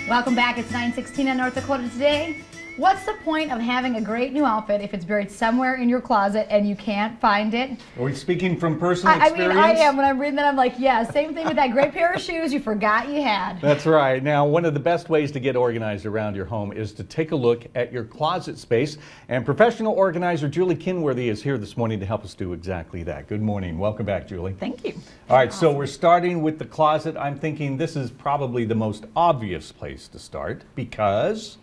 Welcome back. It's 9:16 on North Dakota Today. What's the point of having a great new outfit if it's buried somewhere in your closet and you can't find it? Are we speaking from personal experience? I am. When I'm reading that, I'm like, yeah, same thing with that great pair of shoes you forgot you had. That's right. Now, one of the best ways to get organized around your home is to take a look at your closet space. And professional organizer Julie Kinworthy is here this morning to help us do exactly that. Good morning. Welcome back, Julie. Thank you. All right, so we're starting with the closet. I'm thinking this is probably the most obvious place to start because...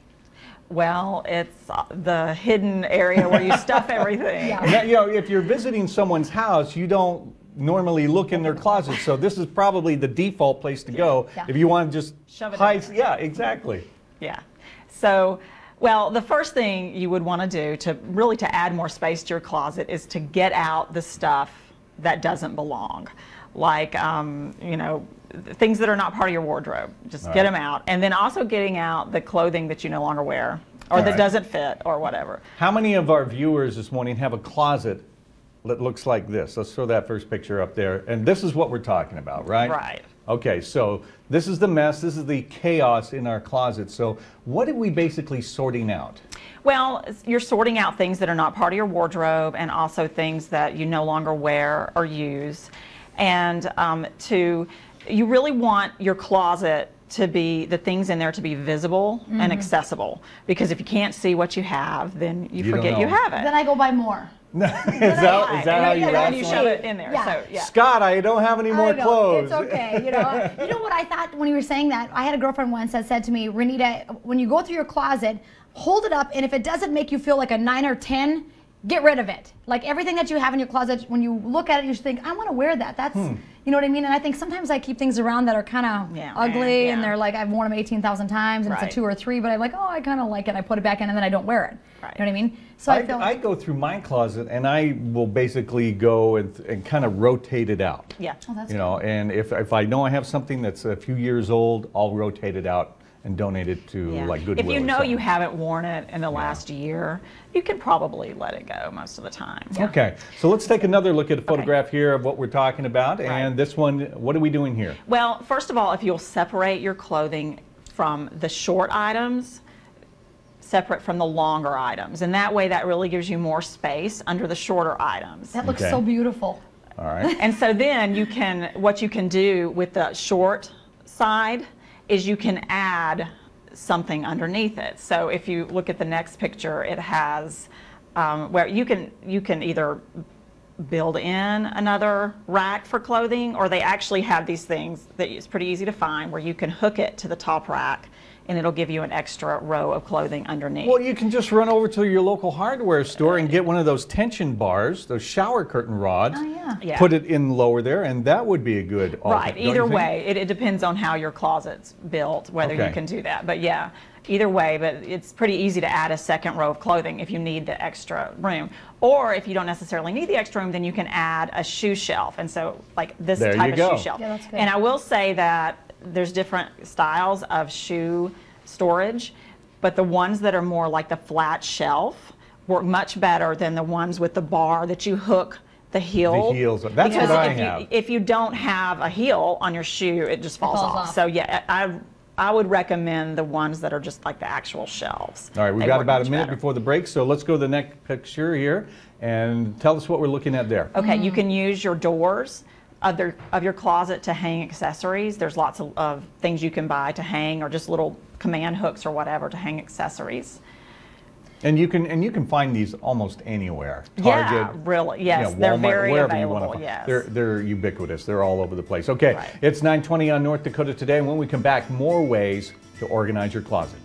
Well, it's the hidden area where you stuff everything. Yeah. Now, you know, if you're visiting someone's house, you don't normally look in their closet, so this is probably the default place to go if you want to just shove it hide. in there. Yeah, exactly. Yeah. So, well, the first thing you would want to do to add more space to your closet is to get out the stuff that doesn't belong. Like, you know, things that are not part of your wardrobe. Just get them out. And then also getting out the clothing that you no longer wear or that doesn't fit or whatever. How many of our viewers this morning have a closet that looks like this? Let's throw that first picture up there. And this is what we're talking about, right? Right. Okay, so this is the mess. This is the chaos in our closet. So what are we basically sorting out? Well, you're sorting out things that are not part of your wardrobe and also things that you no longer wear or use. And you really want your closet to be, the things in there to be visible and accessible. Because if you can't see what you have, then you forget you have it. Then I go buy more. is that how you and you rationalize? shove it in there. Yeah. So, yeah. Scott, I don't have any more clothes. It's okay. You know what I thought when you were saying that? I had a girlfriend once that said to me, Renita, when you go through your closet, hold it up, and if it doesn't make you feel like a 9 or 10, get rid of it. Like everything that you have in your closet, when you look at it, you should think, I want to wear that. That's, you know what I mean? And I think sometimes I keep things around that are kind of ugly, and they're like, I've worn them 18,000 times, and it's a 2 or 3, but I'm like, oh, I kind of like it. I put it back in, and then I don't wear it. Right. You know what I mean? So I go through my closet, and I will basically go and kind of rotate it out. Yeah. Oh, that's you know, and if I know I have something that's a few years old, I'll rotate it out and donate it to like Goodwill. If you or know something. you haven't worn it in the last year, you can probably let it go most of the time. Yeah. Okay, so let's take another look at a photograph here of what we're talking about. And this one, what are we doing here? Well, first of all, if you'll separate your clothing from the short items, separate from the longer items, and that way that really gives you more space under the shorter items. That looks so beautiful. All right. And so then what you can do with the short side is you can add something underneath it. So if you look at the next picture, it has where you can either build in another rack for clothing, or they actually have these things that it's pretty easy to find where you can hook it to the top rack and it'll give you an extra row of clothing underneath. Well, you can just run over to your local hardware store and get one of those tension bars, those shower curtain rods, put it in lower there, and that would be a good Right, either way, it depends on how your closet's built, whether you can do that. But yeah, either way, but it's pretty easy to add a second row of clothing if you need the extra room. Or if you don't necessarily need the extra room, then you can add a shoe shelf. And so like this type of shoe shelf. Yeah, that's good. And I will say that there's different styles of shoe storage, but the ones that are more like the flat shelf work much better than the ones with the bar that you hook the heel. The heels. That's what I have. If you don't have a heel on your shoe, it just falls off. So yeah, I would recommend the ones that are just like the actual shelves. All right, we've got about a minute before the break, so let's go to the next picture here and tell us what we're looking at there. Okay, you can use your doors of your closet to hang accessories. There's lots of things you can buy to hang, or just little command hooks or whatever to hang accessories. And you can find these almost anywhere. Target, yeah, really. Yes, Walmart, they're very wherever you available. want to Yes, they're ubiquitous. They're all over the place. Okay, right. It's 9:20 on North Dakota Today, and when we come back, more ways to organize your closet.